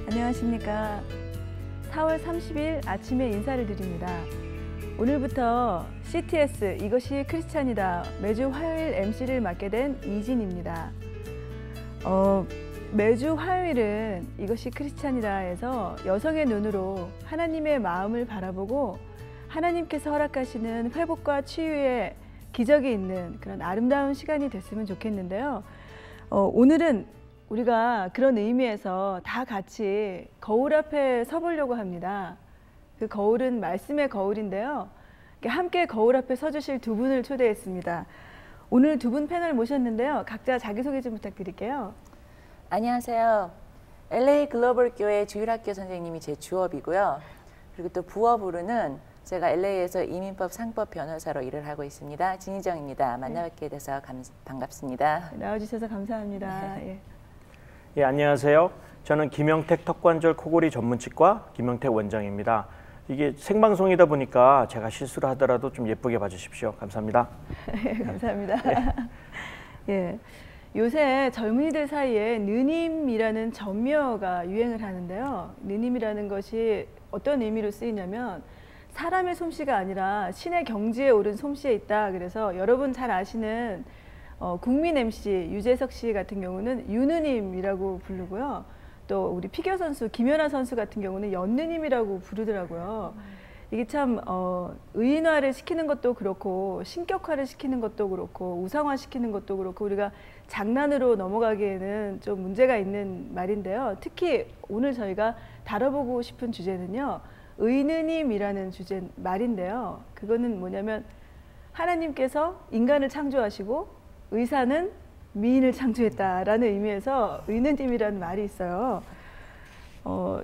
안녕하십니까. 4월 30일 아침에 인사를 드립니다. 오늘부터 CTS 이것이 크리스찬이다 매주 화요일 MC를 맡게 된 이진입니다. 매주 화요일은 이것이 크리스찬이다에서 여성의 눈으로 하나님의 마음을 바라보고 하나님께서 허락하시는 회복과 치유의 기적이 있는 그런 아름다운 시간이 됐으면 좋겠는데요. 오늘은 우리가 그런 의미에서 다 같이 거울 앞에 서보려고 합니다. 그 거울은 말씀의 거울인데요. 함께 거울 앞에 서주실 두 분을 초대했습니다. 오늘 두 분 패널 모셨는데요. 각자 자기소개 좀 부탁드릴게요. 안녕하세요. LA 글로벌 교회 주일학교 선생님이 제 주업이고요. 그리고 또 부업으로는 제가 LA에서 이민법 상법 변호사로 일을 하고 있습니다. 진희정입니다. 만나뵙게 돼서 반갑습니다. 나와주셔서 감사합니다. 예. 예, 안녕하세요. 저는 김영택 턱관절 코골이 전문치과 김영택 원장입니다. 이게 생방송이다 보니까 제가 실수를 하더라도 좀 예쁘게 봐주십시오. 감사합니다. 감사합니다. 예. 요새 젊은이들 사이에 느님이라는 전미어가 유행을 하는데요. 느님이라는 것이 어떤 의미로 쓰이냐면 사람의 솜씨가 아니라 신의 경지에 오른 솜씨에 있다. 그래서 여러분 잘 아시는 국민 MC 유재석 씨 같은 경우는 유느님이라고 부르고요. 또 우리 피겨 선수 김연아 선수 같은 경우는 연느님이라고 부르더라고요. 이게 참 의인화를 시키는 것도 그렇고 신격화를 시키는 것도 그렇고 우상화시키는 것도 그렇고 우리가 장난으로 넘어가기에는 좀 문제가 있는 말인데요. 특히 오늘 저희가 다뤄보고 싶은 주제는요. 의느님이라는 말인데요. 그거는 뭐냐면 하나님께서 인간을 창조하시고 의사는 미인을 창조했다라는 의미에서 의느님이라는 말이 있어요.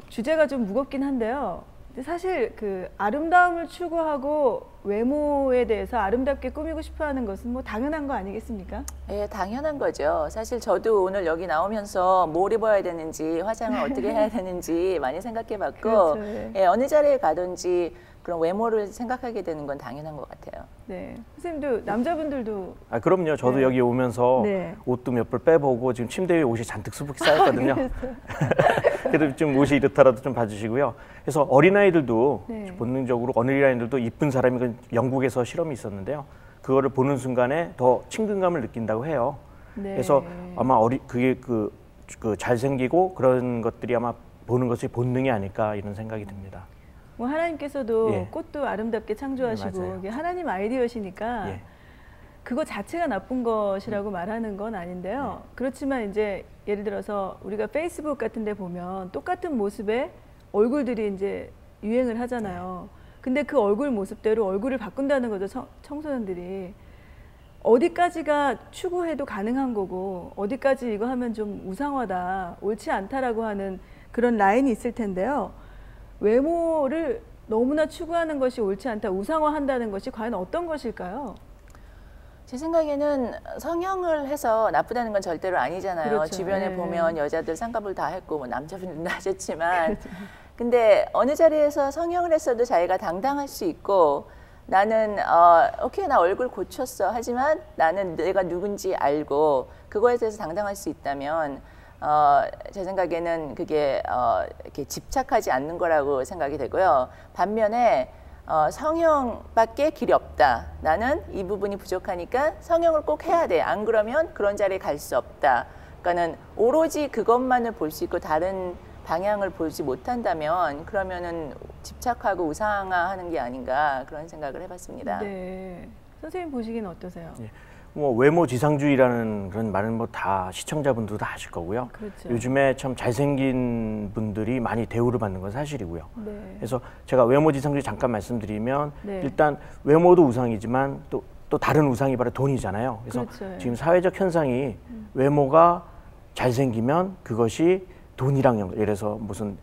주제가 좀 무겁긴 한데요. 사실 그 아름다움을 추구하고 외모에 대해서 아름답게 꾸미고 싶어하는 것은 뭐 당연한 거 아니겠습니까? 예, 당연한 거죠. 사실 저도 오늘 여기 나오면서 뭘 입어야 되는지 화장을 어떻게 해야 되는지 많이 생각해봤고 그렇죠. 예, 어느 자리에 가든지 그런 외모를 생각하게 되는 건 당연한 것 같아요. 네, 선생님도 남자분들도 그럼요. 저도 네. 여기 오면서 네. 옷도 몇 벌 빼보고 지금 침대 위에 옷이 잔뜩 수북히 쌓였거든요. 그래도 좀 옷이 이렇더라도 좀 봐주시고요. 그래서 어린아이들도 네. 본능적으로 어린아이들도 이쁜 사람이 영국에서 실험이 있었는데요. 그거를 보는 순간에 더 친근감을 느낀다고 해요. 네. 그래서 아마 그게 그 잘생기고 그런 것들이 아마 보는 것이 본능이 아닐까 이런 생각이 듭니다. 뭐 하나님께서도 예. 꽃도 아름답게 창조하시고 네, 이게 하나님 아이디어시니까 예. 그거 자체가 나쁜 것이라고 말하는 건 아닌데요. 그렇지만 이제 예를 들어서 우리가 페이스북 같은 데 보면 똑같은 모습의 얼굴들이 이제 유행을 하잖아요. 근데 그 얼굴 모습대로 얼굴을 바꾼다는 거죠. 청소년들이. 어디까지가 추구해도 가능한 거고 어디까지 이거 하면 좀 우상화다, 옳지 않다라고 하는 그런 라인이 있을 텐데요. 외모를 너무나 추구하는 것이 옳지 않다, 우상화한다는 것이 과연 어떤 것일까요? 제 생각에는 성형을 해서 나쁘다는 건 절대로 아니잖아요. 그렇죠. 주변에 네. 보면 여자들 쌍꺼풀 다 했고 뭐 남자분들도 하셨지만 근데 어느 자리에서 성형을 했어도 자기가 당당할 수 있고 나는 오케이 나 얼굴 고쳤어 하지만 나는 내가 누군지 알고 그거에 대해서 당당할 수 있다면 제 생각에는 그게 이렇게 집착하지 않는 거라고 생각이 되고요. 반면에 성형밖에 길이 없다. 나는 이 부분이 부족하니까 성형을 꼭 해야 돼. 안 그러면 그런 자리에 갈 수 없다. 그러니까는 오로지 그것만을 볼 수 있고 다른 방향을 보지 못한다면 그러면은 집착하고 우상화하는 게 아닌가 그런 생각을 해봤습니다. 네, 선생님 보시기는 어떠세요? 예. 뭐 외모 지상주의라는 그런 말은 뭐 다 시청자분들도 다 아실 거고요. 그렇죠. 요즘에 참 잘생긴 분들이 많이 대우를 받는 건 사실이고요. 네. 그래서 제가 외모 지상주의 잠깐 말씀드리면 네. 일단 외모도 우상이지만 또 다른 우상이 바로 돈이잖아요. 그래서 그렇죠. 지금 사회적 현상이 외모가 잘생기면 그것이 돈이랑 예를 들어서 무슨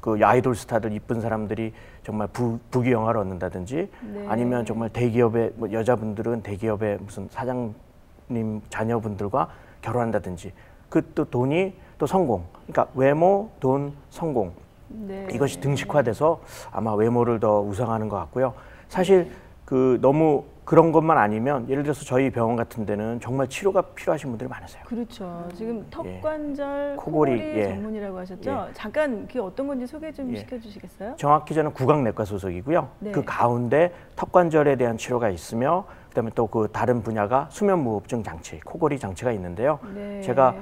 그 아이돌 스타들 이쁜 사람들이 정말 부귀영화를 얻는다든지 네. 아니면 정말 대기업의 뭐 여자분들은 대기업의 무슨 사장님 자녀분들과 결혼한다든지 그 또 돈이 또 성공, 그러니까 외모, 돈, 성공 네. 이것이 등식화돼서 아마 외모를 더 우상하는 것 같고요. 사실 그 너무 그런 것만 아니면 예를 들어서 저희 병원 같은 데는 정말 치료가 필요하신 분들이 많으세요. 그렇죠. 지금 예. 턱관절, 코골이, 코골이 예. 전문이라고 하셨죠? 잠깐 그게 어떤 건지 소개 좀 예. 시켜주시겠어요? 정확히 저는 구강내과 소속이고요. 네. 그 가운데 턱관절에 대한 치료가 있으며 그다음에 또 그 다른 분야가 수면무호흡증 장치, 코골이 장치가 있는데요. 네. 제가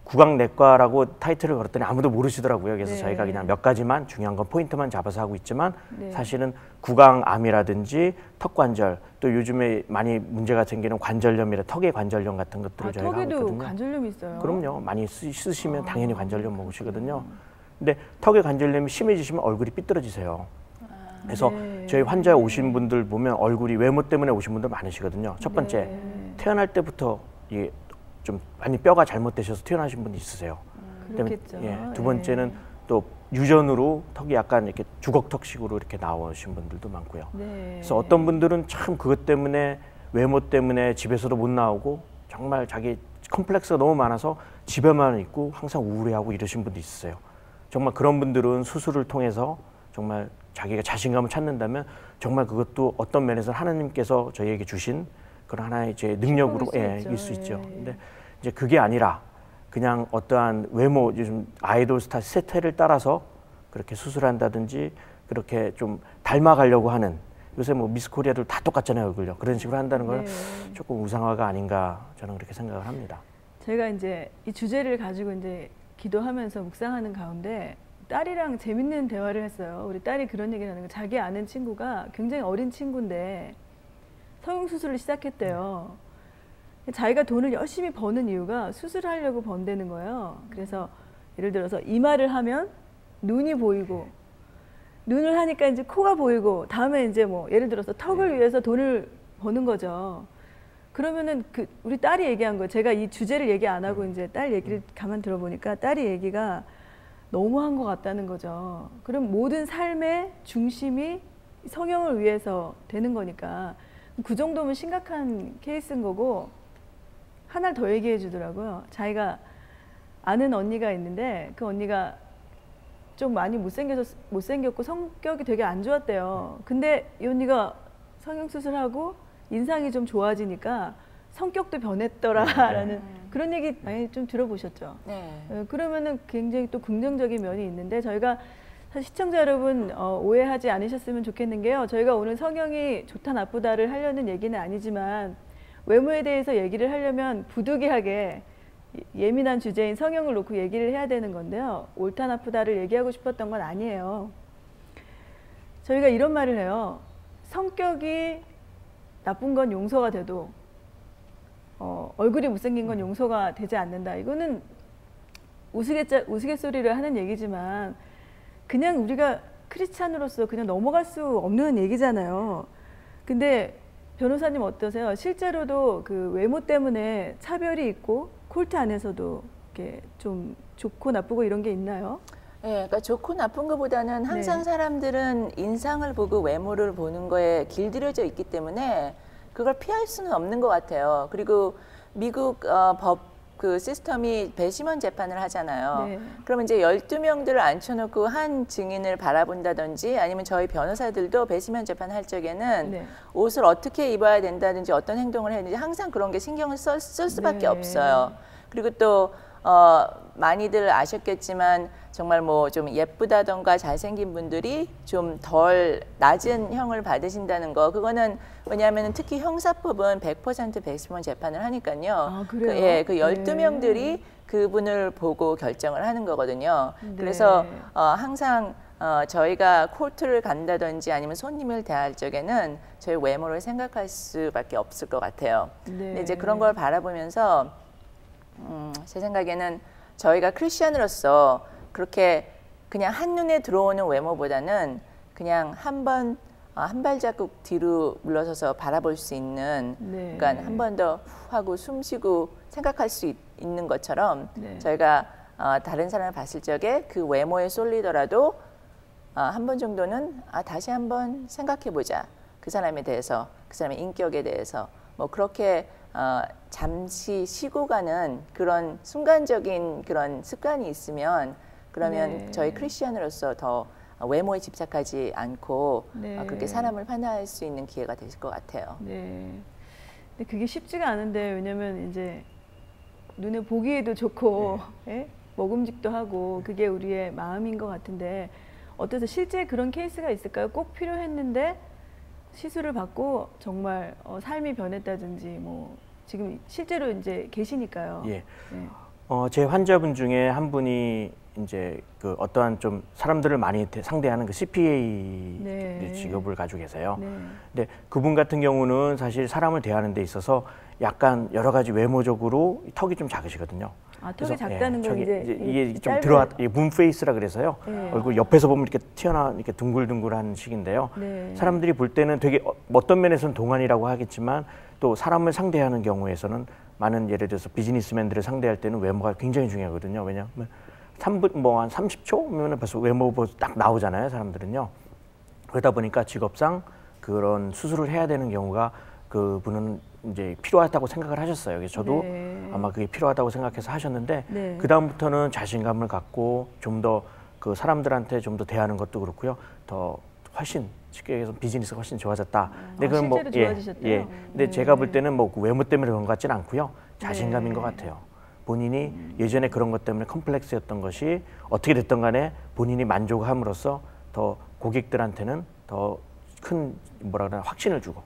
구강내과라고 타이틀을 걸었더니 아무도 모르시더라고요. 그래서 네. 저희가 그냥 몇 가지만 중요한 건 포인트만 잡아서 하고 있지만 네. 사실은 구강암이라든지 턱관절 또 요즘에 많이 문제가 생기는 관절염이라 턱의 관절염 같은 것들을 저희가 하고 턱에도 있거든요. 관절염이 있어요? 그럼요. 많이 쓰시면 당연히 관절염 먹으시거든요. 근데 턱의 관절염이 심해지시면 얼굴이 삐뚤어지세요. 그래서 네. 저희 환자 오신 분들 보면 얼굴이 외모 때문에 오신 분들 많으시거든요. 첫 번째, 네. 태어날 때부터 이게 좀 많이 뼈가 잘못되셔서 태어나신 분이 있으세요. 그다음에 그렇겠죠. 두 번째는 또 유전으로 턱이 약간 이렇게 주걱턱식으로 이렇게 나오신 분들도 많고요. 네. 그래서 어떤 분들은 참 그것 때문에 외모 때문에 집에서도 못 나오고 정말 자기 컴플렉스가 너무 많아서 집에만 있고 항상 우울해하고 이러신 분도 있으세요. 정말 그런 분들은 수술을 통해서 정말 자기가 자신감을 찾는다면 정말 그것도 어떤 면에서 하나님께서 저희에게 주신 그런 하나의 제 능력으로 일 수 있죠. 근데 이제 그게 아니라 그냥 어떠한 외모, 요즘 아이돌 스타 세태를 따라서 그렇게 수술한다든지 그렇게 좀 닮아가려고 하는, 요새 뭐 미스 코리아들 다 똑같잖아요, 얼굴요. 그런 식으로 한다는 건 조금 우상화가 아닌가 저는 그렇게 생각을 합니다. 제가 이제 이 주제를 가지고 이제 기도하면서 묵상하는 가운데 딸이랑 재밌는 대화를 했어요. 우리 딸이 그런 얘기를 하는 거예요. 자기 아는 친구가 굉장히 어린 친구인데 성형수술을 시작했대요. 자기가 돈을 열심히 버는 이유가 수술하려고 번다는 거예요. 그래서 예를 들어서 이마를 하면 눈이 보이고, 눈을 하니까 이제 코가 보이고, 다음에 이제 뭐 예를 들어서 턱을 위해서 돈을 버는 거죠. 그러면은 우리 딸이 얘기한 거예요. 제가 이 주제를 얘기 안 하고 이제 딸 얘기를 가만 들어보니까 딸이 얘기가 너무한 것 같다는 거죠. 그럼 모든 삶의 중심이 성형을 위해서 되는 거니까 그 정도면 심각한 케이스인 거고, 하나를 더 얘기해 주더라고요. 자기가 아는 언니가 있는데 그 언니가 좀 많이 못생겼고 성격이 되게 안 좋았대요. 근데 이 언니가 성형수술하고 인상이 좀 좋아지니까 성격도 변했더라라는 그런 얘기 많이 좀 들어보셨죠? 네. 그러면은 굉장히 또 긍정적인 면이 있는데, 저희가 사실 시청자 여러분 오해하지 않으셨으면 좋겠는 게요. 저희가 오늘 성형이 좋다 나쁘다를 하려는 얘기는 아니지만 외모에 대해서 얘기를 하려면 부득이하게 예민한 주제인 성형을 놓고 얘기를 해야 되는 건데요. 옳다 나쁘다를 얘기하고 싶었던 건 아니에요. 저희가 이런 말을 해요. 성격이 나쁜 건 용서가 돼도 얼굴이 못생긴 건 용서가 되지 않는다. 이거는 우스갯소리를 하는 얘기지만 그냥 우리가 크리스찬으로서 그냥 넘어갈 수 없는 얘기잖아요. 근데 변호사님 어떠세요? 실제로도 그 외모 때문에 차별이 있고 콜트 안에서도 이렇게 좀 좋고 나쁘고 이런 게 있나요? 네, 그러니까 좋고 나쁜 것보다는 항상 네. 사람들은 인상을 보고 외모를 보는 거에 길들여져 있기 때문에 그걸 피할 수는 없는 것 같아요. 그리고 미국 법 그 시스템이 배심원 재판을 하잖아요. 네. 그러면 이제 12명들을 앉혀놓고 한 증인을 바라본다든지 아니면 저희 변호사들도 배심원 재판 할 적에는 네. 옷을 어떻게 입어야 된다든지 어떤 행동을 해야 되는지 항상 그런 게 신경을 쓸 수밖에 네. 없어요. 그리고 또 많이들 아셨겠지만 정말 뭐 좀 예쁘다던가 잘생긴 분들이 좀 덜 낮은 형을 받으신다는 거, 그거는 왜냐하면 특히 형사법은 100% 배심원 재판을 하니까요. 아, 그래요? 그 12명들이 그분을 보고 결정을 하는 거거든요. 네. 그래서 항상 저희가 코트를 간다든지 아니면 손님을 대할 적에는 저희 외모를 생각할 수밖에 없을 것 같아요. 네. 근데 이제 그런 걸 바라보면서 제 생각에는 저희가 크리스천으로서 그렇게 그냥 한눈에 들어오는 외모보다는 그냥 한 발자국 뒤로 물러서서 바라볼 수 있는, 네. 그러니까 한 번 더 하고 숨 쉬고 생각할 수 있는 것처럼 네. 저희가 다른 사람을 봤을 적에 그 외모에 쏠리더라도 한 번 정도는 다시 한번 생각해보자. 그 사람에 대해서, 그 사람의 인격에 대해서 뭐 그렇게 잠시 쉬고 가는 그런 순간적인 그런 습관이 있으면 그러면 네. 저희 크리스천으로서 더 외모에 집착하지 않고 네. 그렇게 사람을 판단할 수 있는 기회가 되실 것 같아요. 네. 근데 그게 쉽지가 않은데 왜냐면 이제 눈에 보기에도 좋고 예? 먹음직도 하고 그게 우리의 마음인 것 같은데 어떠세요? 실제 그런 케이스가 있을까요? 꼭 필요했는데 시술을 받고 정말 삶이 변했다든지 뭐 지금 실제로 이제 계시니까요. 예. 네. 제 환자분 중에 한 분이 이제 그 어떠한 좀 사람들을 많이 상대하는 그 CPA 네. 직업을 가지고 계세요. 네. 근데 그분 같은 경우는 사실 사람을 대하는 데 있어서 약간 여러 가지 외모적으로 턱이 좀 작으시거든요. 아, 그래서, 턱이 작다는 건 이제 이게 좀 짧은- 들어왔, 문 페이스라 그래서요. 네. 얼굴 옆에서 보면 이렇게 튀어나온 이렇게 둥글둥글한 식인데요. 네. 사람들이 볼 때는 되게 어떤 면에서는 동안이라고 하겠지만 또 사람을 상대하는 경우에서는 많은 예를 들어서 비즈니스맨들을 상대할 때는 외모가 굉장히 중요하거든요. 왜냐하면 3분 뭐 한 30초면 벌써 외모 딱 나오잖아요. 사람들은요. 그러다 보니까 직업상 그런 수술을 해야 되는 경우가 그분은 이제 필요하다고 생각을 하셨어요. 그래서 저도 네. 아마 그게 필요하다고 생각해서 하셨는데 네. 그 다음부터는 자신감을 갖고 좀 더 그 사람들한테 좀 더 대하는 것도 그렇고요. 더 훨씬 쉽게 얘기해서 비즈니스가 훨씬 좋아졌다. 실제로 좋아지셨대요? 근데 네. 제가 볼 때는 뭐 그 외모 때문에 그런 것 같지는 않고요. 자신감인 네. 것 같아요. 본인이 예전에 그런 것 때문에 컴플렉스였던 것이 어떻게 됐든 간에 본인이 만족함으로써 더 고객들한테는 더 큰 뭐라 그러나 확신을 주고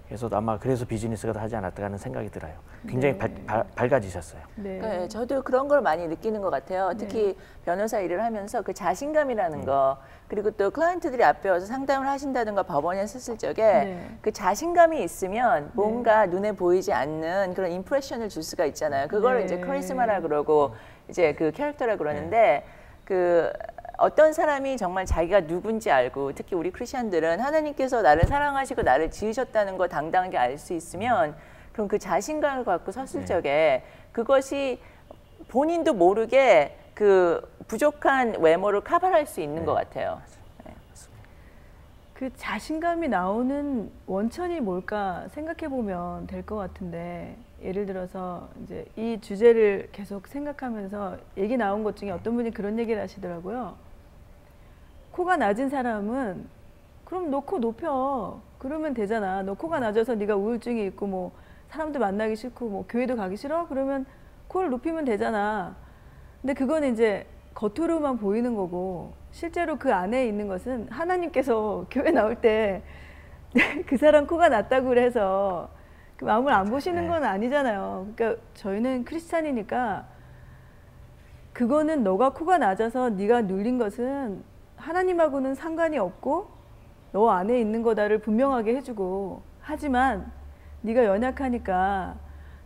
그래서 아마 그래서 비즈니스가 더 하지 않았을까 하는 생각이 들어요. 굉장히 네. 밝아지셨어요. 네. 네, 저도 그런 걸 많이 느끼는 것 같아요. 특히 변호사 일을 하면서 그 자신감이라는 거 그리고 또 클라이언트들이 앞에 와서 상담을 하신다든가 법원에 섰을 적에 네. 그 자신감이 있으면 뭔가 눈에 보이지 않는 그런 임프레션을 줄 수가 있잖아요. 그걸 네. 이제 카리스마라 그러고 이제 그 캐릭터라 그러는데 그 어떤 사람이 정말 자기가 누군지 알고 특히 우리 크리스천들은 하나님께서 나를 사랑하시고 나를 지으셨다는 거 당당하게 알 수 있으면 그럼 그 자신감을 갖고 섰을 적에 그것이 본인도 모르게 그 부족한 외모를 커버할 수 있는 것 같아요. 네. 그 자신감이 나오는 원천이 뭘까 생각해 보면 될 것 같은데 예를 들어서 이제 이 주제를 계속 생각하면서 얘기 나온 것 중에 어떤 분이 그런 얘기를 하시더라고요. 코가 낮은 사람은 그럼 너 코 높여 그러면 되잖아. 너 코가 낮아서 네가 우울증이 있고 뭐 사람도 만나기 싫고 뭐 교회도 가기 싫어? 그러면 코를 높이면 되잖아. 근데 그건 이제 겉으로만 보이는 거고 실제로 그 안에 있는 것은 하나님께서 교회 나올 때 그 사람 코가 낮다고 그래서 그 마음을 안 보시는 건 아니잖아요. 그러니까 저희는 크리스찬이니까 그거는 너가 코가 낮아서 네가 눌린 것은 하나님하고는 상관이 없고 너 안에 있는 거다를 분명하게 해주고 하지만 네가 연약하니까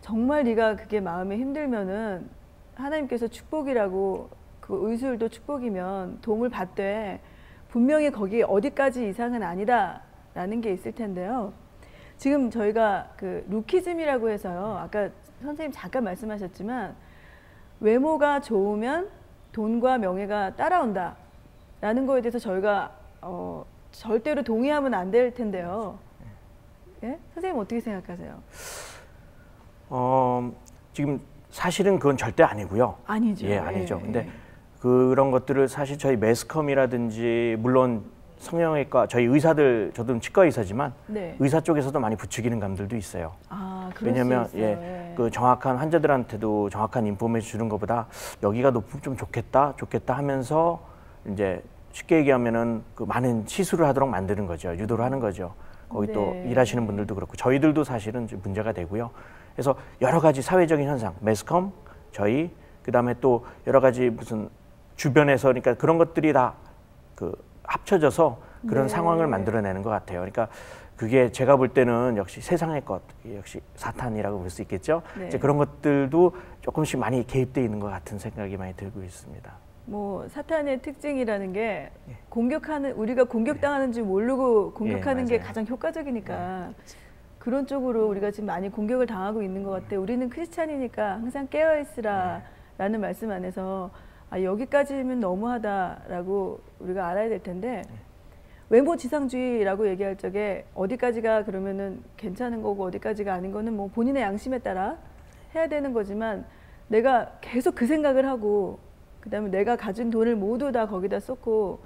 정말 네가 그게 마음에 힘들면은 하나님께서 축복이라고 그 의술도 축복이면 도움을 받되 분명히 거기 어디까지 이상은 아니다 라는 게 있을 텐데요. 지금 저희가 그 루키즘이라고 해서요. 아까 선생님 잠깐 말씀하셨지만 외모가 좋으면 돈과 명예가 따라온다 라는 거에 대해서 저희가 절대로 동의하면 안 될 텐데요. 예? 선생님 어떻게 생각하세요? 지금 사실은 그건 절대 아니고요. 아니죠. 예, 아니죠. 예, 근데 예. 그런 것들을 사실 저희 매스컴이라든지 물론 성형외과 저희 의사들 저도 치과 의사지만 네. 의사 쪽에서도 많이 부추기는 감들도 있어요. 아, 그럴 왜냐하면 수 있어요. 예. 그 정확한 환자들한테도 정확한 인포메이션 주는 것보다 여기가 높으면 좀 좋겠다 하면서 이제 쉽게 얘기하면은 그 많은 시술을 하도록 만드는 거죠. 유도를 하는 거죠. 거기 또 네. 일하시는 분들도 그렇고 저희들도 사실은 좀 문제가 되고요. 그래서 여러 가지 사회적인 현상, 매스컴, 저희 그다음에 또 여러 가지 무슨 주변에서 그러니까 그런 것들이 다 그 합쳐져서 그런 네. 상황을 만들어내는 것 같아요. 그러니까 그게 제가 볼 때는 역시 세상의 것, 역시 사탄이라고 볼 수 있겠죠. 네. 이제 그런 것들도 조금씩 많이 개입되어 있는 것 같은 생각이 많이 들고 있습니다. 뭐 사탄의 특징이라는 게 공격하는 우리가 공격당하는 줄 모르고 공격하는 게 맞아요. 가장 효과적이니까 그런 쪽으로 우리가 지금 많이 공격을 당하고 있는 것 같아요. 우리는 크리스찬이니까 항상 깨어 있으라라는 말씀 안에서 아, 여기까지면 너무하다라고 우리가 알아야 될 텐데 외모 지상주의라고 얘기할 적에 어디까지가 그러면은 괜찮은 거고 어디까지가 아닌 거는 뭐 본인의 양심에 따라 해야 되는 거지만 내가 계속 그 생각을 하고 그다음에 내가 가진 돈을 모두 다 거기다 쏟고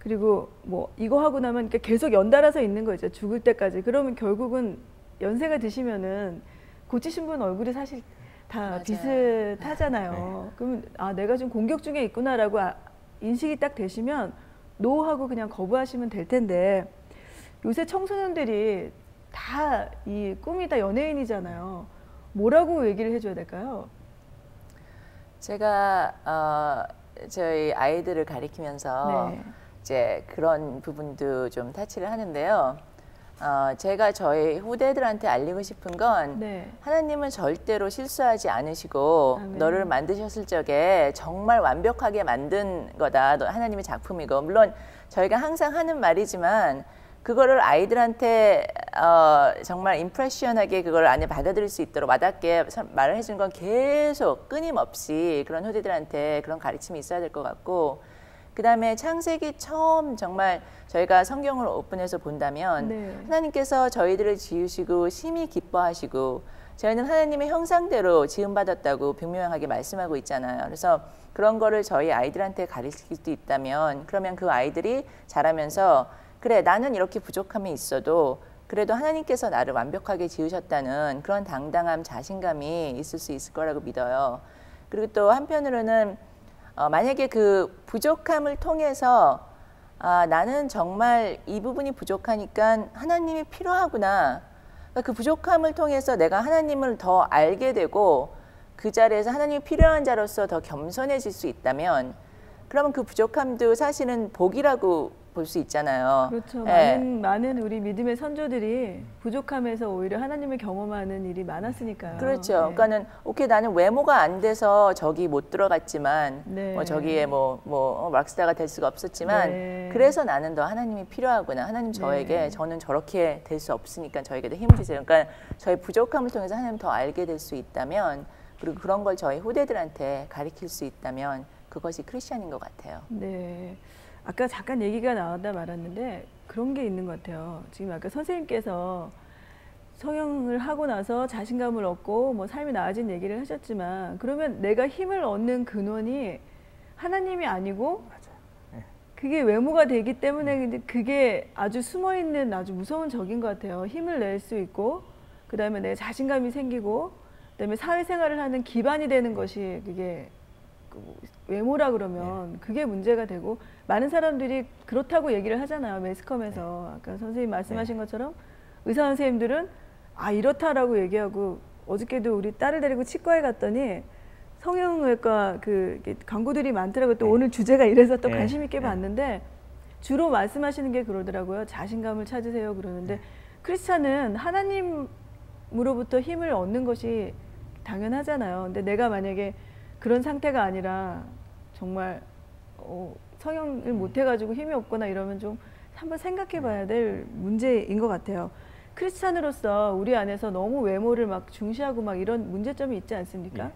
그리고 뭐 이거 하고 나면 이렇게 계속 연달아서 있는 거죠. 죽을 때까지. 그러면 결국은 연세가 드시면은 고치신 분 얼굴이 사실 다 맞아요. 비슷하잖아요. 그러면 아 내가 지금 공격 중에 있구나라고 인식이 딱 되시면 노하고 그냥 거부하시면 될 텐데 요새 청소년들이 다 이 꿈이 다 연예인이잖아요. 뭐라고 얘기를 해줘야 될까요? 제가 저희 아이들을 가리키면서 네. 이제 그런 부분도 좀 타치를 하는데요. 제가 저희 후대들한테 알리고 싶은 건 네. 하나님은 절대로 실수하지 않으시고 아멘. 너를 만드셨을 적에 정말 완벽하게 만든 거다. 하나님의 작품이고 물론 저희가 항상 하는 말이지만 그거를 아이들한테 정말 임프레션하게 그걸 안에 받아들일 수 있도록 와닿게 말을 해주는 건 계속 끊임없이 그런 후대들한테 그런 가르침이 있어야 될 것 같고 그 다음에 창세기 처음 정말 저희가 성경을 오픈해서 본다면 네. 하나님께서 저희들을 지으시고 심히 기뻐하시고 저희는 하나님의 형상대로 지음받았다고 분명하게 말씀하고 있잖아요. 그래서 그런 거를 저희 아이들한테 가르칠 수 있다면 그러면 그 아이들이 자라면서 그래 나는 이렇게 부족함이 있어도 그래도 하나님께서 나를 완벽하게 지으셨다는 그런 당당함 자신감이 있을 수 있을 거라고 믿어요. 그리고 또 한편으로는 만약에 그 부족함을 통해서 나는 정말 이 부분이 부족하니까 하나님이 필요하구나. 그러니까 그 부족함을 통해서 내가 하나님을 더 알게 되고 그 자리에서 하나님이 필요한 자로서 더 겸손해질 수 있다면 그러면 그 부족함도 사실은 복이라고 볼 수 있잖아요. 그렇죠. 예. 많은 우리 믿음의 선조들이 부족함에서 오히려 하나님을 경험하는 일이 많았으니까요. 그렇죠. 네. 그러니까는 오케이 나는 외모가 안 돼서 저기 못 들어갔지만 네. 뭐 저기에 뭐 락스타가 될 수가 없었지만 네. 그래서 나는 더 하나님이 필요하구나. 하나님 저에게 네. 저는 저렇게 될 수 없으니까 저에게도 힘을 주세요. 그러니까 저희 부족함을 통해서 하나님 더 알게 될 수 있다면 그리고 그런 걸 저희 후대들한테 가르칠 수 있다면 그것이 크리스천인 것 같아요. 네. 아까 잠깐 얘기가 나왔다 말았는데 그런 게 있는 것 같아요. 지금 아까 선생님께서 성형을 하고 나서 자신감을 얻고 뭐 삶이 나아진 얘기를 하셨지만 그러면 내가 힘을 얻는 근원이 하나님이 아니고 그게 외모가 되기 때문에 근데 그게 아주 숨어 있는 아주 무서운 적인 것 같아요. 힘을 낼 수 있고 그다음에 내 자신감이 생기고 그다음에 사회생활을 하는 기반이 되는 것이 그게 외모라 그러면 그게 문제가 되고 많은 사람들이 그렇다고 얘기를 하잖아요. 매스컴에서 아까 선생님 말씀하신 것처럼 의사 선생님들은 이렇다라고 얘기하고 어저께도 우리 딸을 데리고 치과에 갔더니 성형외과 그 광고들이 많더라고요. 또 오늘 주제가 이래서 또 관심 있게 봤는데 주로 말씀하시는 게 그러더라고요. 자신감을 찾으세요 그러는데 크리스찬은 하나님으로부터 힘을 얻는 것이 당연하잖아요. 근데 내가 만약에 그런 상태가 아니라 정말 성형을 못 해가지고 힘이 없거나 이러면 좀 한번 생각해 봐야 될 문제인 것 같아요. 크리스찬으로서 우리 안에서 너무 외모를 막 중시하고 막 이런 문제점이 있지 않습니까?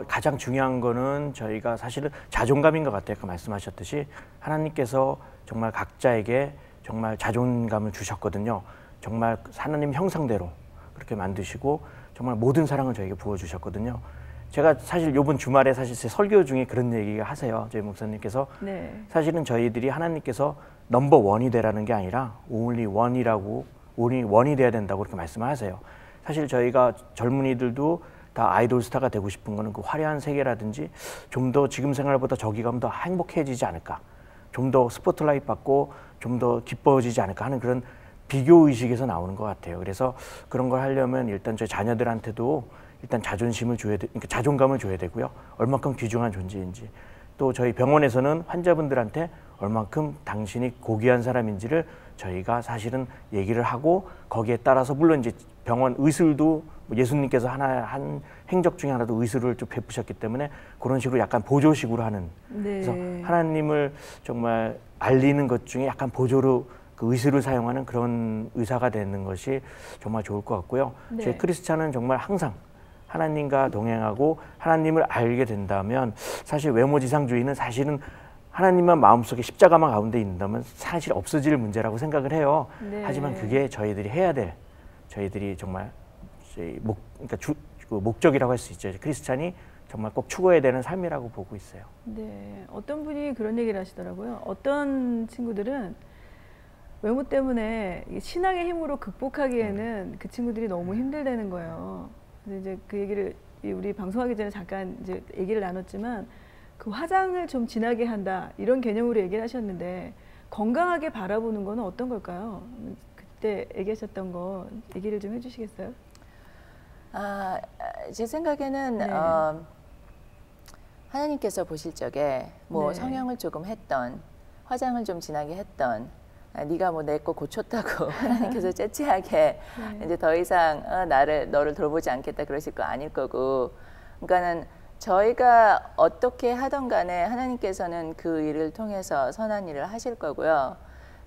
가장 중요한 거는 저희가 사실은 자존감인 것 같아요. 아까 말씀하셨듯이 하나님께서 정말 각자에게 정말 자존감을 주셨거든요. 정말 하나님 형상대로 그렇게 만드시고 정말 모든 사랑을 저에게 부어주셨거든요. 제가 사실 이번 주말에 사실 제 설교 중에 그런 얘기가 하세요. 저희 목사님께서 사실은 저희들이 하나님께서 넘버 원이 되라는 게 아니라 only one이라고 only one이 돼야 된다고 그렇게 말씀을 하세요. 사실 저희가 젊은이들도 다 아이돌 스타가 되고 싶은 거는 그 화려한 세계라든지 좀 더 지금 생활보다 저기 가면 더 행복해지지 않을까, 좀 더 스포트라이트 받고 좀 더 기뻐지지 않을까 하는 그런 비교 의식에서 나오는 것 같아요. 그래서 그런 걸 하려면 일단 저희 자녀들한테도 일단 자존심을 줘야 돼, 그러니까 자존감을 줘야 되고요. 얼마큼 귀중한 존재인지, 또 저희 병원에서는 환자분들한테 얼마큼 당신이 고귀한 사람인지를 저희가 사실은 얘기를 하고 거기에 따라서 물론 이제 병원 의술도 예수님께서 한 행적 중에 하나도 의술을 좀 베푸셨기 때문에 그런 식으로 약간 보조식으로 하는 그래서 하나님을 정말 알리는 것 중에 약간 보조로 그 의술을 사용하는 그런 의사가 되는 것이 정말 좋을 것 같고요. 저희 크리스찬은 정말 항상 하나님과 동행하고 하나님을 알게 된다면 사실 외모지상주의는 사실은 하나님만 마음속에 십자가만 가운데 있는다면 사실 없어질 문제라고 생각을 해요. 하지만 그게 저희들이 해야 될 저희들이 정말 그러니까 목적이라고 할 수 있죠. 크리스찬이 정말 꼭 추구해야 되는 삶이라고 보고 있어요. 네, 어떤 분이 그런 얘기를 하시더라고요. 어떤 친구들은 외모 때문에 신앙의 힘으로 극복하기에는 그 친구들이 너무 힘들다는 거예요. 그래서 이제 그 얘기를 우리 방송하기 전에 잠깐 이제 얘기를 나눴지만 그 화장을 좀 진하게 한다 이런 개념으로 얘기를 하셨는데 건강하게 바라보는 거는 어떤 걸까요? 그때 얘기하셨던 거 얘기를 좀 해주시겠어요? 제 생각에는 네. 하나님께서 보실 적에 뭐 네. 성형을 조금 했던 화장을 좀 진하게 했던 네가 뭐 내 거 고쳤다고 하나님께서 째째하게 이제 더 이상 너를 돌보지 않겠다 그러실 거 아닐 거고 그러니까는 저희가 어떻게 하던 간에 하나님께서는 그 일을 통해서 선한 일을 하실 거고요.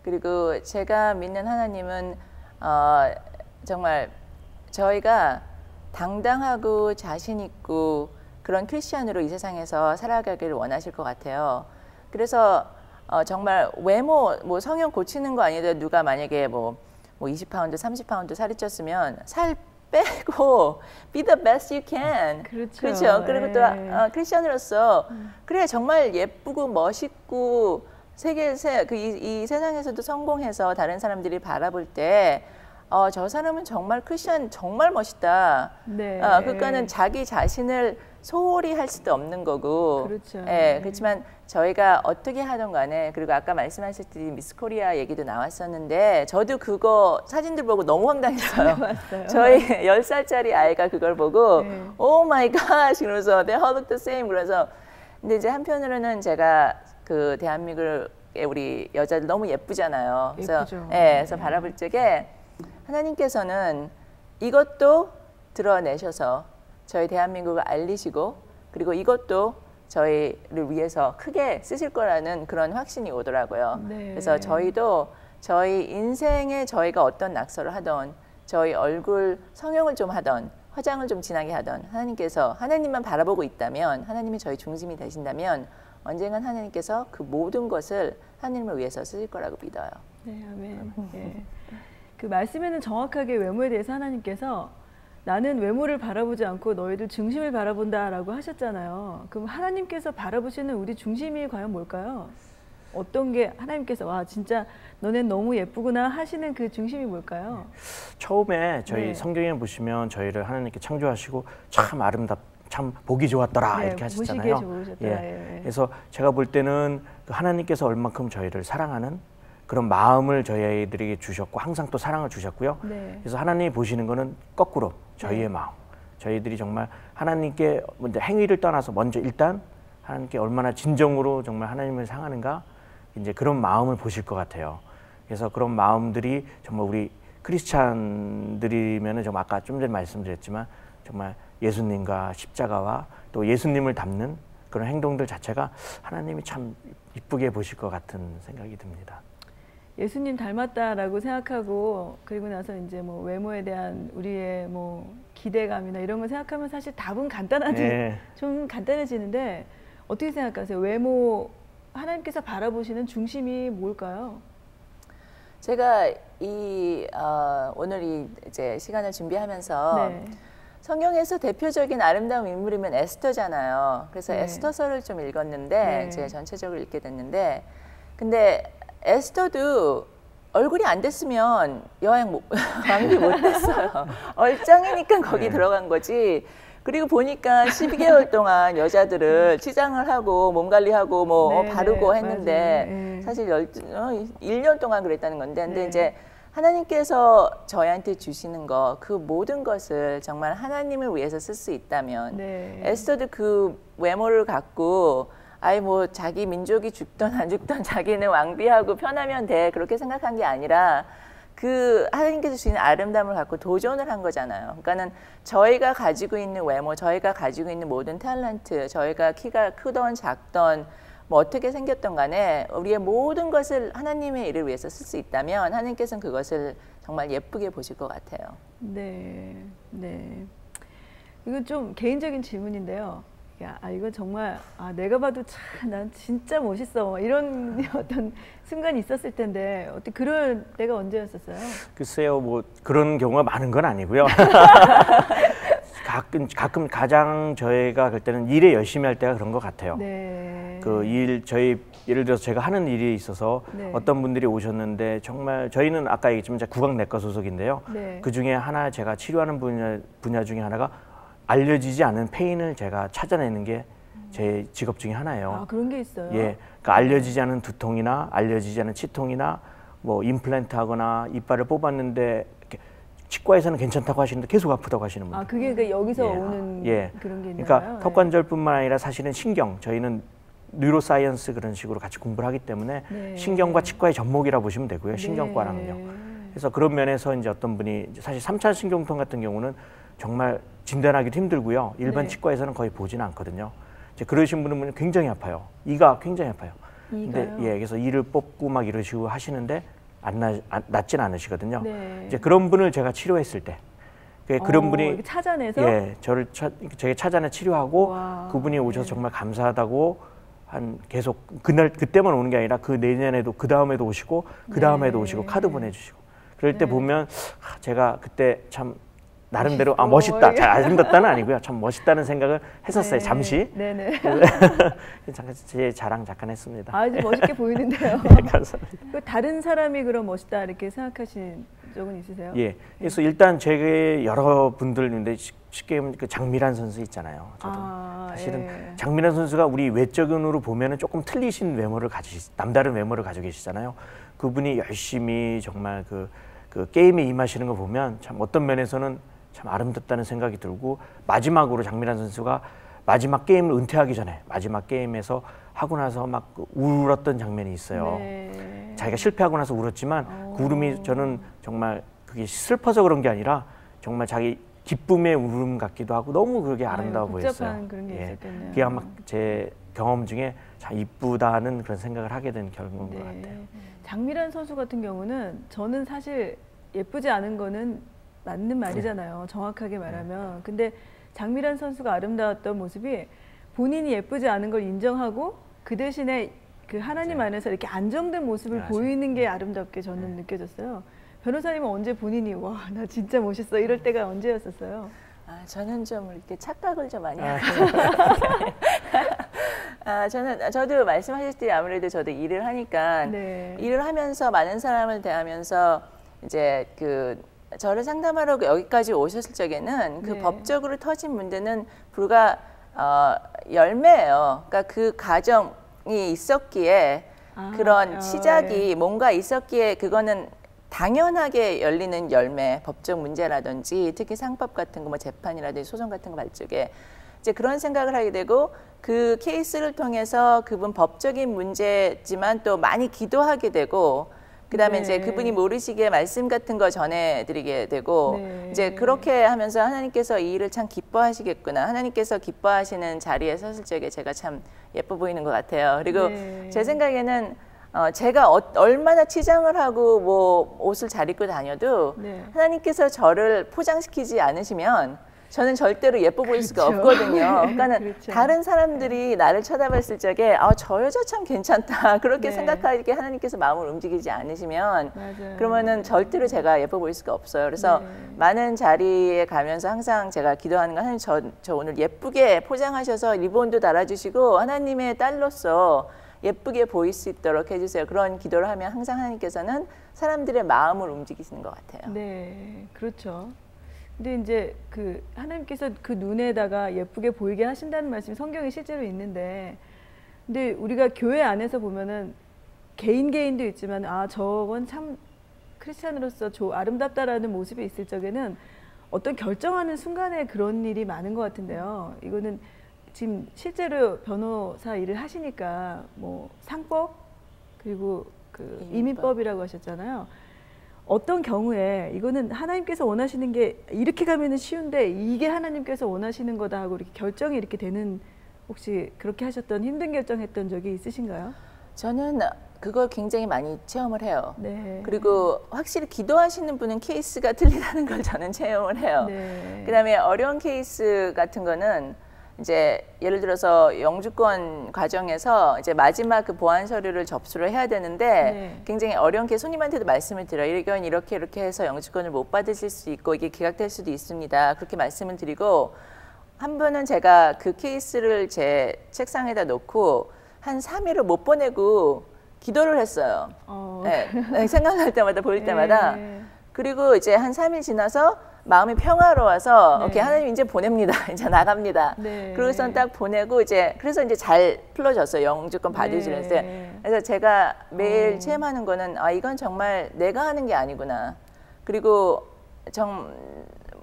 그리고 제가 믿는 하나님은 정말 저희가 당당하고 자신 있고 그런 크리스찬으로 이 세상에서 살아가기를 원하실 것 같아요. 그래서 정말 외모, 뭐 성형 고치는 거 아니더라도 누가 만약에 뭐 20파운드, 30파운드 살이 쪘으면 살 빼고 be the best you can. 그렇죠. 그리고 또 크리스찬으로서 그래 정말 예쁘고 멋있고 이 세상에서도 성공해서 다른 사람들이 바라볼 때 저 사람은 정말 크리스찬 정말 멋있다. 네. 그러니까는 자기 자신을 소홀히 할 수도 없는 거고. 그렇죠. 예, 그렇지만 저희가 어떻게 하던 간에 그리고 아까 말씀하셨듯이 미스 코리아 얘기도 나왔었는데 저도 그거 사진들 보고 너무 황당했어요. 맞아요. 저희 10살짜리 아이가 그걸 보고 네. 오 마이 갓 이러면서 they all look the same 그래서 근데 이제 한편으로는 제가 그 대한민국의 우리 여자들 너무 예쁘잖아요. 그래서 예쁘죠. 그래서 바라볼 적에 하나님께서는 이것도 드러내셔서 저희 대한민국을 알리시고 그리고 이것도 저희를 위해서 크게 쓰실 거라는 그런 확신이 오더라고요. 네. 그래서 저희도 저희 인생에 저희가 어떤 낙서를 하던 저희 얼굴 성형을 좀 하던 화장을 좀 진하게 하던 하나님께서 하나님만 바라보고 있다면 하나님이 저희 중심이 되신다면 언젠간 하나님께서 그 모든 것을 하나님을 위해서 쓰실 거라고 믿어요. 네, 아멘. 예. 그 말씀에는 정확하게 외모에 대해서 하나님께서 나는 외모를 바라보지 않고 너희들 중심을 바라본다라고 하셨잖아요. 그럼 하나님께서 바라보시는 우리 중심이 과연 뭘까요? 어떤 게 하나님께서 와 진짜 너넨 너무 예쁘구나 하시는 그 중심이 뭘까요? 처음에 저희 네. 성경에 보시면 저희를 하나님께 창조하시고 참 참 보기 좋았더라 네, 이렇게 하셨잖아요. 보시기에 좋으셨더라. 예. 그래서 제가 볼 때는 그 하나님께서 얼만큼 저희를 사랑하는 그런 마음을 저희들에게 주셨고 항상 또 사랑을 주셨고요. 네. 그래서 하나님이 보시는 거는 거꾸로 저희의 네. 마음. 저희들이 정말 하나님께 먼저 행위를 떠나서 먼저 일단 하나님께 얼마나 진정으로 정말 하나님을 상하는가 이제 그런 마음을 보실 것 같아요. 그래서 그런 마음들이 정말 우리 크리스찬들이면은 좀 아까 좀 전에 말씀드렸지만 정말 예수님과 십자가와 또 예수님을 닮는 그런 행동들 자체가 하나님이 참 이쁘게 보실 것 같은 생각이 듭니다. 예수님 닮았다라고 생각하고 그리고 나서 이제 뭐 외모에 대한 우리의 뭐 기대감이나 이런 걸 생각하면 사실 답은 좀 간단해지는데 어떻게 생각하세요? 외모 하나님께서 바라보시는 중심이 뭘까요? 제가 오늘 이제 시간을 준비하면서 네. 성경에서 대표적인 아름다운 인물이면 에스더잖아요. 그래서 네. 에스더서를 좀 읽었는데 네. 제가 전체적으로 읽게 됐는데 근데 에스더도 얼굴이 안 됐으면 왕비 못 됐어요. 얼짱이니까 거기 들어간 거지. 그리고 보니까 12개월 동안 여자들을 치장을 하고 몸 관리하고 뭐 네, 바르고 네, 했는데 맞아요. 사실 1년 동안 그랬다는 건데 근데 네. 이제 하나님께서 저희한테 주시는 거 그 모든 것을 정말 하나님을 위해서 쓸 수 있다면 네. 에스더도 그 외모를 갖고 뭐 자기 민족이 죽던 안 죽던 자기는 왕비하고 편하면 돼 그렇게 생각한 게 아니라 그 하나님께서 주시는 아름다움을 갖고 도전을 한 거잖아요. 그러니까는 저희가 가지고 있는 외모, 저희가 가지고 있는 모든 탤런트, 저희가 키가 크던 작던 뭐 어떻게 생겼던 간에 우리의 모든 것을 하나님의 일을 위해서 쓸 수 있다면 하나님께서는 그것을 정말 예쁘게 보실 것 같아요. 네, 네. 이건 좀 개인적인 질문인데요. 이거 정말 내가 봐도 참 난 진짜 멋있어 이런 어떤 순간이 있었을 텐데 어떻게 그럴 때가 언제였었어요? 글쎄요, 뭐 그런 경우가 많은 건 아니고요. 가끔 가장 저희가 그럴 때는 일에 열심히 할 때가 그런 것 같아요. 네. 그 일 저희 예를 들어서 제가 하는 일이 있어서 네. 어떤 분들이 오셨는데 정말 저희는 아까 얘기했지만 구강내과 소속인데요. 네. 그 중에 하나 제가 치료하는 분야 중에 하나가 알려지지 않은 페인을 제가 찾아내는 게 제 직업 중에 하나예요. 아, 그런 게 있어요? 예, 그러니까 알려지지 않은 두통이나 알려지지 않은 치통이나 뭐 임플란트 하거나 이빨을 뽑았는데 이렇게 치과에서는 괜찮다고 하시는데 계속 아프다고 하시는 분들. 아, 그게 그러니까 여기서 예. 오는 예. 그런 게 있나요? 그러니까 턱관절뿐만 아니라 사실은 신경, 저희는 뉴로사이언스 그런 식으로 같이 공부를 하기 때문에 네. 신경과 치과의 접목이라 보시면 되고요. 네. 신경과랑은요. 그래서 그런 면에서 이제 어떤 분이 사실 3차 신경통 같은 경우는 정말 진단하기도 힘들고요. 일반 네. 치과에서는 거의 보지는 않거든요. 이제 그러신 분은 굉장히 아파요. 이가 굉장히 아파요. 근데 이가요? 예, 그래서 이를 뽑고 막 이러시고 하시는데 낫진 않으시거든요. 네. 이제 그런 분을 제가 치료했을 때 그런 분이 이렇게 찾아내서 예, 제가 찾아내 치료하고 와, 그분이 오셔서 네. 정말 감사하다고 한 계속 그때만 오는 게 아니라 그 내년에도 그 다음에도 오시고 그 다음에도 네. 오시고 카드 보내주시고 그럴 때 네. 보면 제가 그때 참 나름대로 멋있어. 멋있다, 잘 아름답다는 아니고요, 참 멋있다는 생각을 했었어요. 네. 잠시 네네. 잠깐 제 자랑 잠깐 했습니다. 아주 멋있게 보이는데요. 네, 감사합니다. 그 다른 사람이 그럼 멋있다 이렇게 생각하신 적은 있으세요? 예, 그래서 일단 제게 여러 분들인데 쉽게 하면 그 장미란 선수 있잖아요. 저도 사실은 예. 장미란 선수가 우리 외적인으로 보면은 조금 틀리신 외모를 남다른 외모를 가지고 계시잖아요. 그분이 열심히 정말 그 게임에 임하시는 거 보면 참 어떤 면에서는 참 아름답다는 생각이 들고 마지막으로 장미란 선수가 마지막 게임을 은퇴하기 전에 마지막 게임에서 하고 나서 막 울었던 장면이 있어요. 네. 자기가 실패하고 나서 울었지만 그 울음이 저는 정말 그게 슬퍼서 그런 게 아니라 정말 자기 기쁨의 울음 같기도 하고 너무 그게 아름다워 보였어요. 복잡한 그런 게 있었겠네요. 그게 아마 제 경험 중에 참 이쁘다는 그런 생각을 하게 된 결과인 것 같아요. 장미란 선수 같은 경우는 저는 사실 예쁘지 않은 거는 맞는 말이잖아요. 정확하게 말하면. 근데 장미란 선수가 아름다웠던 모습이 본인이 예쁘지 않은 걸 인정하고 그 대신에 그 하나님 안에서 이렇게 안정된 모습을 보이는 게 아름답게 저는 느껴졌어요. 변호사님은 언제 본인이 와, 나 진짜 멋있어 이럴 때가 언제였었어요? 아, 저는 좀 이렇게 착각을 좀 많이 하고. 저도 말씀하셨듯이 아무래도 저도 일을 하니까 네. 일을 하면서 많은 사람을 대하면서 이제 저를 상담하러 여기까지 오셨을 적에는 그 네. 법적으로 터진 문제는 불과 10매예요. 그러니까 그 과정이 있었기에 그런 시작이 뭔가 있었기에 그거는 당연하게 열리는 열매, 법적 문제라든지 특히 상법 같은 거, 뭐 재판이라든지 소송 같은 거 발 적에 이제 그런 생각을 하게 되고 그 케이스를 통해서 그분 법적인 문제지만 또 많이 기도하게 되고 그다음에 네. 이제 그분이 모르시게 말씀 같은 거 전해드리게 되고 네. 이제 그렇게 하면서 하나님께서 이 일을 참 기뻐하시겠구나. 하나님께서 기뻐하시는 자리에 섰을 적에 제가 참 예뻐 보이는 것 같아요. 그리고 네. 제 생각에는 제가 얼마나 치장을 하고 뭐 옷을 잘 입고 다녀도 네. 하나님께서 저를 포장시키지 않으시면 저는 절대로 예뻐 보일 수가 그렇죠. 없거든요. 그러니까는 그렇죠. 다른 사람들이 나를 쳐다봤을 적에 저 여자 참 괜찮다 그렇게 네. 생각하게 하나님께서 마음을 움직이지 않으시면 맞아요. 그러면은 절대로 제가 예뻐 보일 수가 없어요. 그래서 네. 많은 자리에 가면서 항상 제가 기도하는 건 하나님 저 오늘 예쁘게 포장하셔서 리본도 달아주시고 하나님의 딸로서 예쁘게 보일 수 있도록 해주세요. 그런 기도를 하면 항상 하나님께서는 사람들의 마음을 움직이시는 것 같아요. 네, 그렇죠. 근데 이제 하나님께서 그 눈에다가 예쁘게 보이게 하신다는 말씀이 성경에 실제로 있는데, 근데 우리가 교회 안에서 보면은 개인도 있지만 저건 참 크리스찬으로서 아름답다라는 모습이 있을 적에는 어떤 결정하는 순간에 그런 일이 많은 것 같은데요. 이거는 지금 실제로 변호사 일을 하시니까 뭐 상법 그리고 이민법이라고 하셨잖아요. 어떤 경우에 이거는 하나님께서 원하시는 게 이렇게 가면은 쉬운데 이게 하나님께서 원하시는 거다 하고 이렇게 결정이 이렇게 되는, 혹시 그렇게 하셨던 힘든 결정했던 적이 있으신가요? 저는 그걸 굉장히 많이 체험을 해요. 네. 그리고 확실히 기도하시는 분은 케이스가 틀리다는 걸 저는 체험을 해요. 네. 그다음에 어려운 케이스 같은 거는 이제 예를 들어서 영주권 과정에서 이제 마지막 그 보안 서류를 접수를 해야 되는데 네. 굉장히 어렵게 손님한테도 말씀을 드려요. 이건 이렇게 해서 영주권을 못 받으실 수 있고 이게 기각될 수도 있습니다. 그렇게 말씀을 드리고 한 번은 제가 그 케이스를 제 책상에다 놓고 한 3일을 못 보내고 기도를 했어요. 네, 생각날 때마다 보일 때마다. 그리고 이제 한 3일 지나서 마음이 평화로워서 네. 오케이 하나님 이제 보냅니다. 이제 나갑니다. 네. 그러고선 딱 보내고 이제 그래서 이제 잘 풀어졌어요. 영주권 받으시면서. 네. 그래서 제가 매일 체험하는 거는 아 이건 정말 내가 하는 게 아니구나. 그리고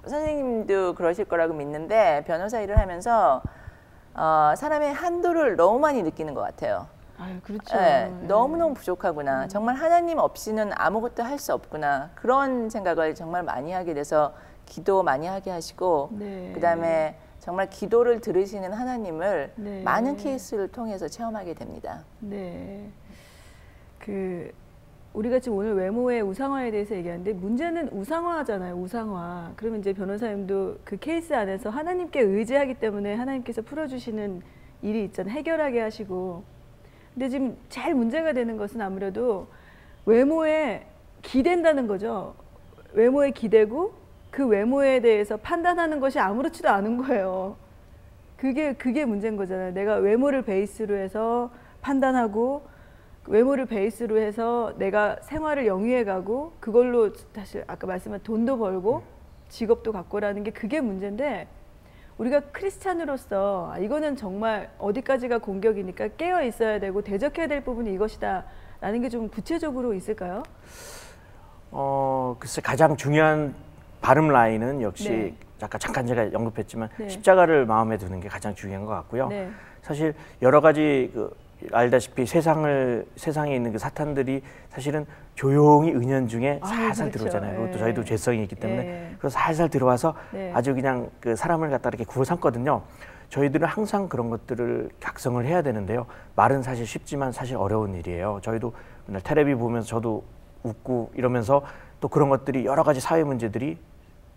선생님도 그러실 거라고 믿는데 변호사 일을 하면서 사람의 한도를 너무 많이 느끼는 것 같아요. 아유, 그렇죠. 네, 너무너무 부족하구나. 정말 하나님 없이는 아무것도 할 수 없구나. 그런 생각을 정말 많이 하게 돼서 기도 많이 하게 하시고 네. 그다음에 정말 기도를 들으시는 하나님을 네. 많은 케이스를 통해서 체험하게 됩니다. 네. 우리가 지금 오늘 외모의 우상화에 대해서 얘기하는데 문제는 우상화잖아요. 우상화. 그러면 이제 변호사님도 그 케이스 안에서 하나님께 의지하기 때문에 하나님께서 풀어주시는 일이 있잖아요. 해결하게 하시고. 근데 지금 제일 문제가 되는 것은 아무래도 외모에 기댄다는 거죠. 외모에 기대고 그 외모에 대해서 판단하는 것이 아무렇지도 않은 거예요. 그게 문제인 거잖아요. 내가 외모를 베이스로 해서 판단하고 외모를 베이스로 해서 내가 생활을 영위해가고 그걸로 사실 아까 말씀한 돈도 벌고 직업도 갖고라는 게 그게 문제인데 우리가 크리스찬으로서 이거는 정말 어디까지가 공격이니까 깨어 있어야 되고 대적해야 될 부분이 이것이다 라는 게 좀 구체적으로 있을까요? 글쎄 가장 중요한 발음 라인은 역시 네. 아까 잠깐 제가 언급했지만 네. 십자가를 마음에 두는 게 가장 중요한 것 같고요. 네. 사실 여러 가지 알다시피 세상에 있는 그 사탄들이 사실은 조용히 은연중에 살살 그렇죠. 들어오잖아요. 그것도 예. 저희도 죄성이 있기 때문에 예. 그래서 살살 들어와서 네. 아주 그냥 그 사람을 갖다 이렇게 구워 삼거든요. 저희들은 항상 그런 것들을 각성을 해야 되는데요. 말은 사실 쉽지만 사실 어려운 일이에요. 저희도 맨날 텔레비 보면서 저도 웃고 이러면서 또 그런 것들이 여러 가지 사회 문제들이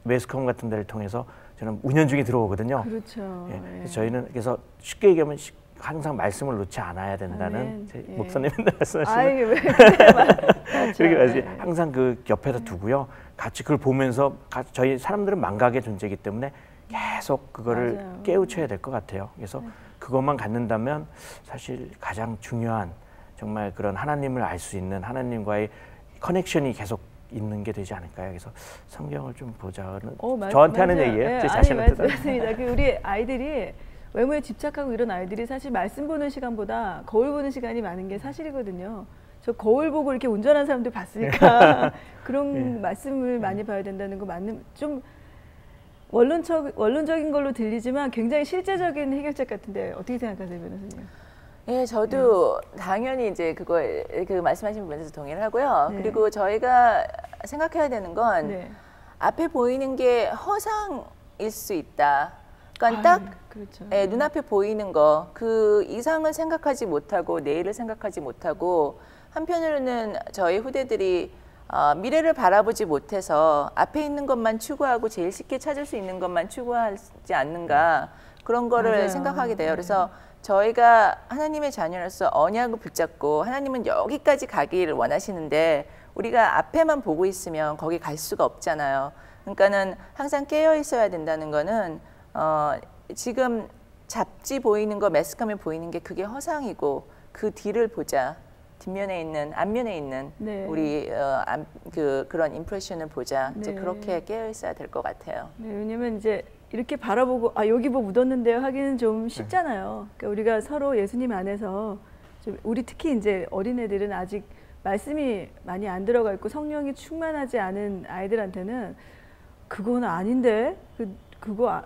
매스컴 같은 데를 통해서 저는 은연중에 들어오거든요. 그렇죠. 예. 예. 그래서 저희는 그래서 쉽게 얘기하면 항상 말씀을 놓지 않아야 된다는 제 예. 목사님 맨날 말씀하시는 아이, 왜 그렇죠. 그렇게 말씀 예. 항상 그 옆에다 두고요. 같이 그걸 보면서 저희 사람들은 망각의 존재이기 때문에 계속 그거를 맞아요. 깨우쳐야 될 것 같아요. 그래서 그것만 갖는다면 사실 가장 중요한 정말 그런 하나님을 알 수 있는 하나님과의 커넥션이 계속 있는 게 되지 않을까요? 그래서 성경을 좀 보자는 저한테 하는 맞아요. 얘기예요. 예, 제 자신한테도. 맞습니다. 우리 아이들이 외모에 집착하고 이런 아이들이 사실 말씀 보는 시간보다 거울 보는 시간이 많은 게 사실이거든요. 저 거울 보고 이렇게 운전하는 사람들 봤으니까 그런 말씀을 많이 봐야 된다는 거 맞는 좀 원론적인 걸로 들리지만 굉장히 실제적인 해결책 같은데 어떻게 생각하세요, 변호사님? 예, 저도 당연히 이제 그 말씀하신 부분에서 동의를 하고요. 네. 그리고 저희가 생각해야 되는 건 네. 앞에 보이는 게 허상일 수 있다. 그러니까 딱 그렇죠. 예, 눈앞에 보이는 거, 그 이상을 생각하지 못하고 내일을 생각하지 못하고 한편으로는 저희 후대들이 미래를 바라보지 못해서 앞에 있는 것만 추구하고 제일 쉽게 찾을 수 있는 것만 추구하지 않는가 그런 거를 맞아요. 생각하게 돼요. 그래서 저희가 하나님의 자녀로서 언약을 붙잡고 하나님은 여기까지 가기를 원하시는데 우리가 앞에만 보고 있으면 거기 갈 수가 없잖아요. 그러니까는 항상 깨어 있어야 된다는 거는 지금 잡지 보이는 거, 매스컴에 보이는 게 그게 허상이고 그 뒤를 보자. 뒷면에 있는, 앞면에 있는 네. 우리 그런 임프레션을 보자. 이제 네. 그렇게 깨어 있어야 될 것 같아요. 네, 왜냐면 이제 이렇게 바라보고 여기 뭐 묻었는데요 하기는 좀 쉽잖아요. 그러니까 우리가 서로 예수님 안에서 좀 우리 특히 이제 어린애들은 아직 말씀이 많이 안 들어가 있고 성령이 충만하지 않은 아이들한테는 그건 아닌데 그거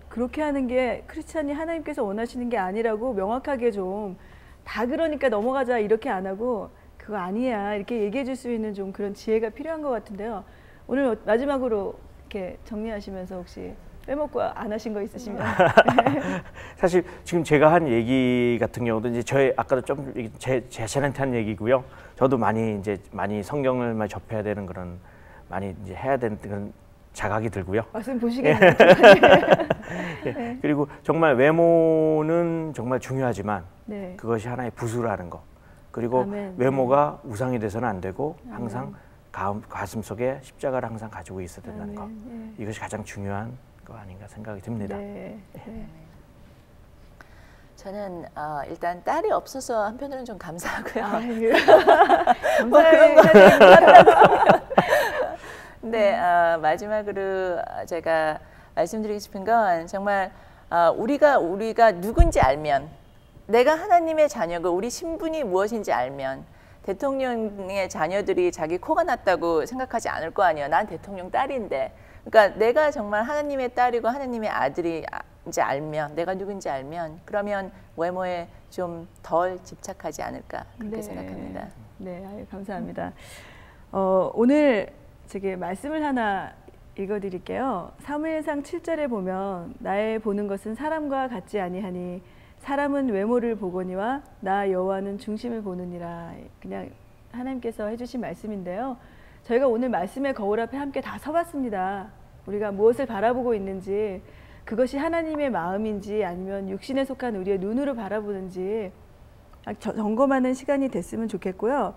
그렇게 하는 게 크리스찬이 하나님께서 원하시는 게 아니라고 명확하게 좀 다 그러니까 넘어가자 이렇게 안 하고 그거 아니야 이렇게 얘기해 줄 수 있는 좀 그런 지혜가 필요한 것 같은데요. 오늘 마지막으로 이렇게 정리하시면서 혹시 빼먹고 안 하신 거 있으시면 사실 지금 제가 한 얘기 같은 경우도 이제 저희 아까도 좀 제 자신한테 한 얘기고요. 저도 많이 성경을 많이 접해야 되는 그런 많이 이제 해야 되는 그런 자각이 들고요. 말씀 보시겠네요. 네. 그리고 정말 외모는 정말 중요하지만 네. 그것이 하나의 부수라는 거. 그리고 아멘. 외모가 우상이 돼서는 안 되고 항상 가슴 속에 십자가를 항상 가지고 있어야 된다는 거. 네. 이것이 가장 중요한 거 아닌가 생각이 듭니다. 네. 네. 저는 일단 딸이 없어서 한편으로는 좀 감사하고요. 감사해요. 근데 마지막으로 제가 말씀드리고 싶은 건 정말 우리가 누군지 알면, 내가 하나님의 자녀고 우리 신분이 무엇인지 알면 대통령의 자녀들이 자기 코가 났다고 생각하지 않을 거 아니에요. 난 대통령 딸인데. 그러니까 내가 정말 하나님의 딸이고 하나님의 아들이 이제 알면, 내가 누군지 알면, 그러면 외모에 좀 덜 집착하지 않을까 그렇게 네. 생각합니다. 네, 아유, 감사합니다. 오늘 제게 말씀을 하나 읽어드릴게요. 사무엘상 7절에 보면 나의 보는 것은 사람과 같지 아니하니 사람은 외모를 보거니와 나 여호와는 중심을 보느니라. 그냥 하나님께서 해주신 말씀인데요. 저희가 오늘 말씀의 거울 앞에 함께 다 서봤습니다. 우리가 무엇을 바라보고 있는지, 그것이 하나님의 마음인지 아니면 육신에 속한 우리의 눈으로 바라보는지 점검하는 시간이 됐으면 좋겠고요.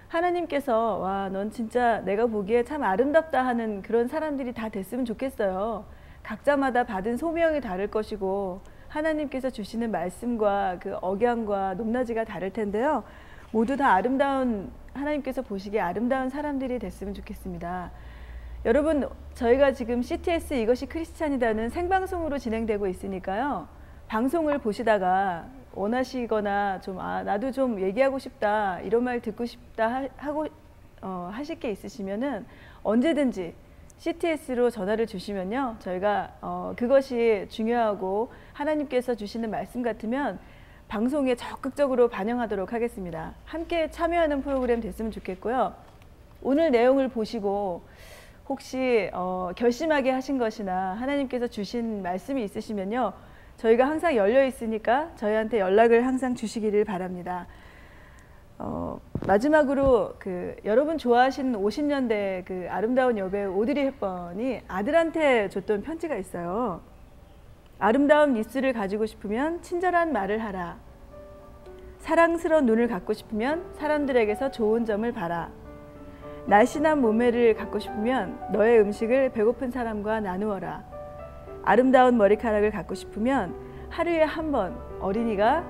하나님께서 와, 넌 진짜 내가 보기에 참 아름답다 하는 그런 사람들이 다 됐으면 좋겠어요. 각자마다 받은 소명이 다를 것이고 하나님께서 주시는 말씀과 그 억양과 높낮이가 다를 텐데요. 모두 다 아름다운, 하나님께서 보시기에 아름다운 사람들이 됐으면 좋겠습니다. 여러분, 저희가 지금 CTS 이것이 크리스찬이다는 생방송으로 진행되고 있으니까요. 방송을 보시다가 원하시거나 좀 나도 좀 얘기하고 싶다, 이런 말 듣고 싶다 하고 하실 게 있으시면은 언제든지 CTS로 전화를 주시면요. 저희가 그것이 중요하고 하나님께서 주시는 말씀 같으면 방송에 적극적으로 반영하도록 하겠습니다. 함께 참여하는 프로그램 됐으면 좋겠고요. 오늘 내용을 보시고 혹시 결심하게 하신 것이나 하나님께서 주신 말씀이 있으시면요. 저희가 항상 열려 있으니까 저희한테 연락을 항상 주시기를 바랍니다. 마지막으로 여러분 좋아하시는 50년대 그 아름다운 여배우 오드리 헵번이 아들한테 줬던 편지가 있어요. 아름다운 입술을 가지고 싶으면 친절한 말을 하라. 사랑스러운 눈을 갖고 싶으면 사람들에게서 좋은 점을 봐라. 날씬한 몸매를 갖고 싶으면 너의 음식을 배고픈 사람과 나누어라. 아름다운 머리카락을 갖고 싶으면 하루에 한 번 어린이가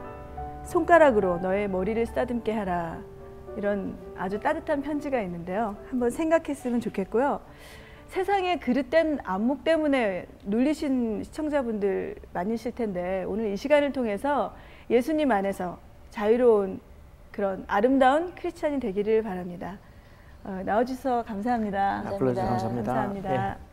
손가락으로 너의 머리를 쓰다듬게 하라. 이런 아주 따뜻한 편지가 있는데요. 한번 생각했으면 좋겠고요. 세상에 그릇된 안목 때문에 눌리신 시청자분들 많으실 텐데 오늘 이 시간을 통해서 예수님 안에서 자유로운 그런 아름다운 크리스찬이 되기를 바랍니다. 나와주셔서 감사합니다. 불러주셔서 감사합니다. 감사합니다. 네.